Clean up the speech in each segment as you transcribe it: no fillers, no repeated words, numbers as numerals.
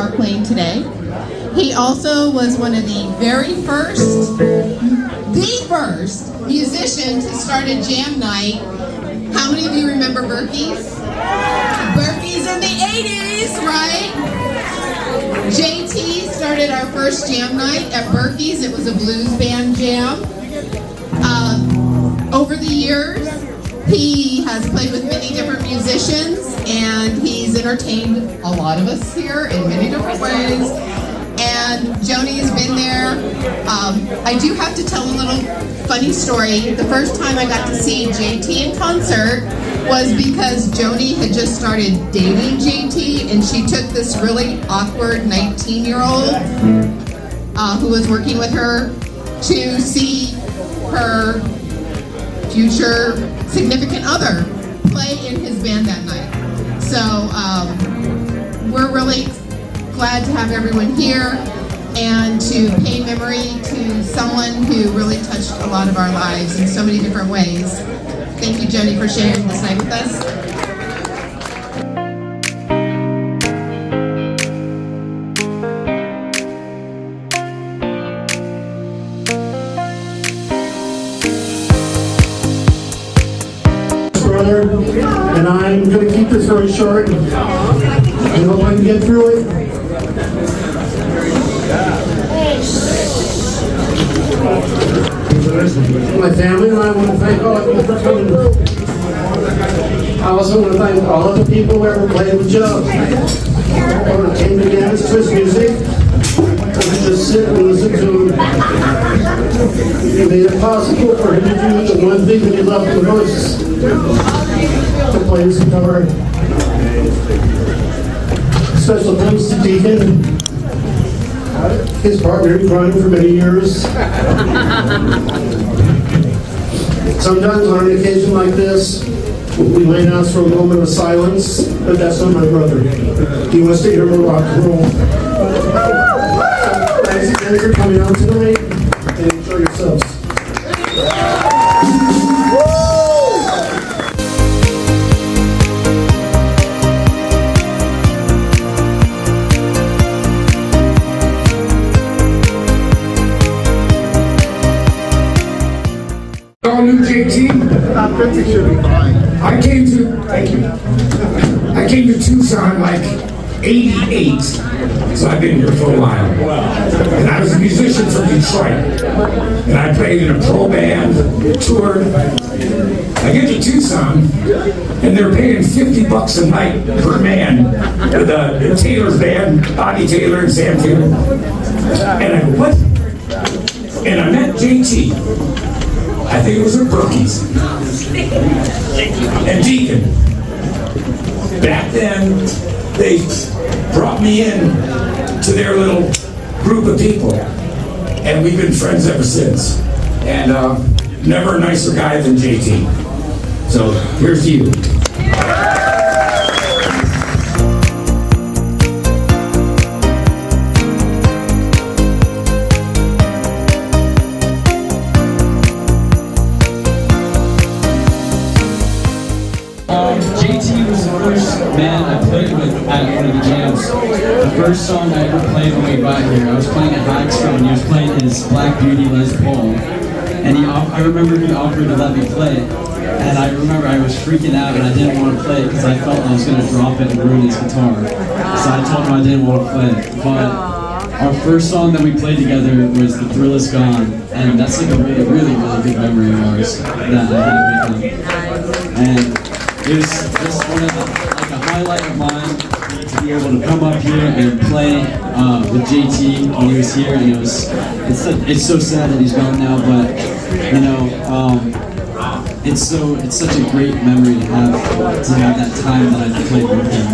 guitar playing today. He also was one of the first musicians who started jam night. How many of you remember Berkey's? Berkey's in the 80s, right? JT started our first jam night at Berkey's. It was a blues band jam. Over the years, he has played with many different musicians, and he's entertained a lot of us here in many different ways. And Joni's been there. I do have to tell a little funny story. The first time I got to see JT in concert was because Joni had just started dating JT, and she took this really awkward 19-year-old who was working with her to see her future significant other play in his band that night. So we're really glad to have everyone here and to pay memory to someone who really touched a lot of our lives in so many different ways. Thank you, Joni, for sharing this night with us. And I'm going to keep this very short. I hope I can get through it. My family and I want to thank all of you for coming. I also want to thank all of the people who ever played with Joe. Or came to dance to his music. Or just sit and listen to him. He made it possible for him to do the one thing that he loved the most. To play his guitar. Special thanks to Deacon, his partner in crime for many years. Sometimes on an occasion like this, we may ask for a moment of silence, but that's not my brother. He wants to hear more rock and roll. Thanks again for coming out tonight, and enjoy yourselves. JT? Should be fine. I came to Tucson like 88, so I've been here for a while. And I was a musician from Detroit, and I played in a pro band, toured. I get to Tucson, and they're paying $50 a night per man with the Taylor's band, Bobby Taylor and Sam Taylor. And I go, what? And I met JT. I think it was at Berkey's. And Deacon. Back then, they brought me in to their little group of people. And we've been friends ever since. And never a nicer guy than JT. So, here's to you. JT was the first man I played with at one of the jams. The first song I ever played when we got here, I was playing at Hackstrom and he was playing his Black Beauty Les Paul. And I remember he offered to let me play it. And I remember I was freaking out and I didn't want to play it because I felt I was going to drop it and ruin his guitar. So I told him I didn't want to play it. But our first song that we played together was The Thrill Is Gone. And that's like a really, really, really good memory of ours that I had with him. And it was just one of like a highlight of mine to be able to come up here and play with JT when he was here, and it's so sad that he's gone now, but you know, it's such a great memory to have that time that I played with him.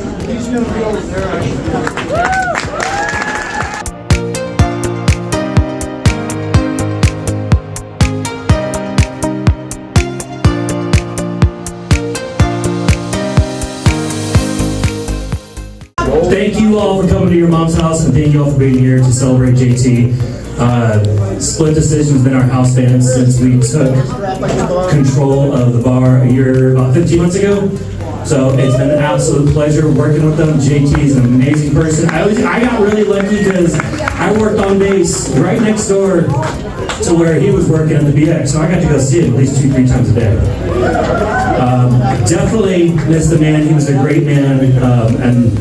Thank you all for coming to your mom's house, and thank you all for being here to celebrate JT. Split Decision's been our house band since we took control of the bar about 15 months ago. So it's been an absolute pleasure working with them. JT is an amazing person. I got really lucky because I worked on bass right next door to where he was working at the BX, so I got to go see him at least 2-3 times a day. Definitely miss the man. He was a great man, and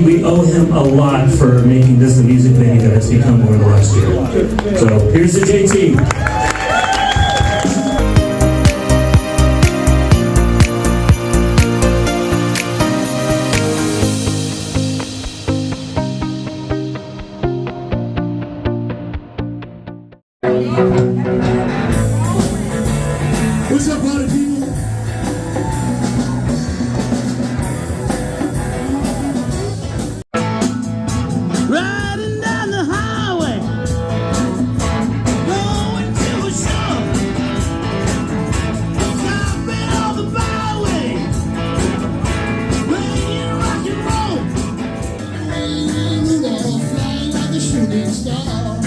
we owe him a lot for making this the music venue that it's become over the last year. So here's the JT. What's up, party people? Riding down the highway, going to a show. Stopping on the byway, playing rock and roll. Flying like a shooting star.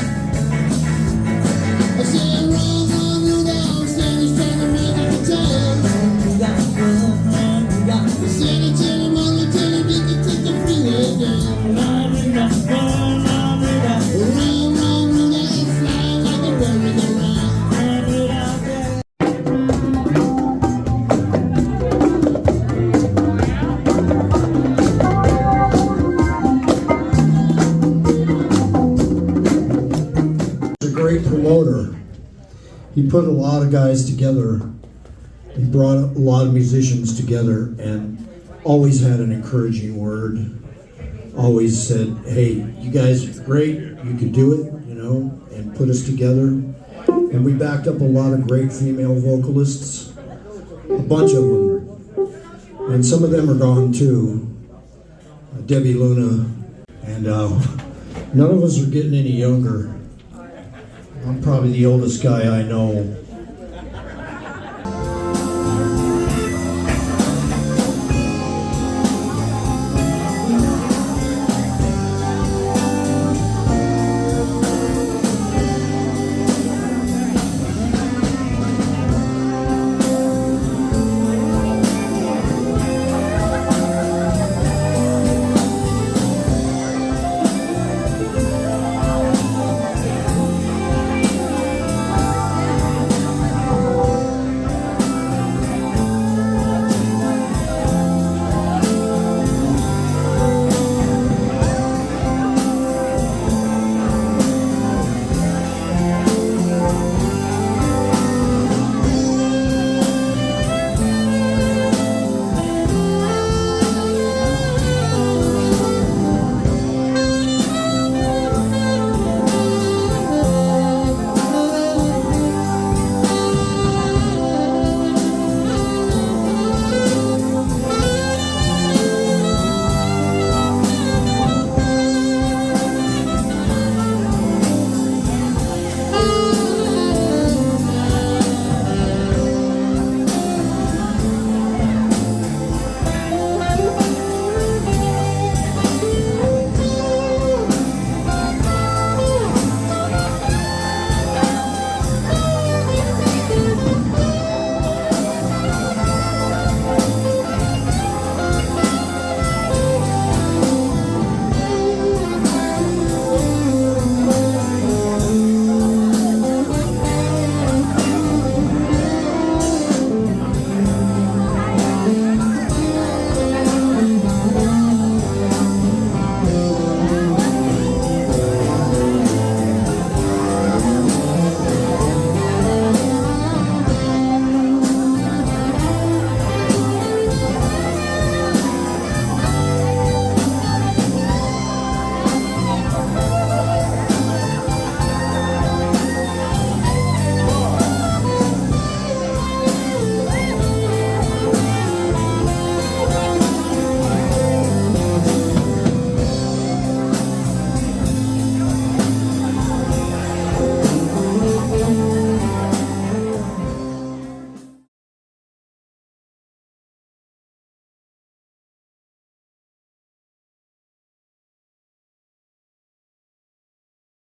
I said, run, run, Rudolph, Santa's trying to make a guitar. Santa tell him on the telly, they can take the freeway down. Run, Rudolph, run, run, Rudolph. Run, run, Rudolph, flying like a merry-go-round. Run, Rudolph, yeah. A great promoter. He put a lot of guys together. He brought a lot of musicians together and always had an encouraging word. Always said, hey, you guys are great, you can do it, you know, and put us together. And we backed up a lot of great female vocalists, a bunch of them. And some of them are gone too. Debbie Luna, and none of us are getting any younger. I'm probably the oldest guy I know.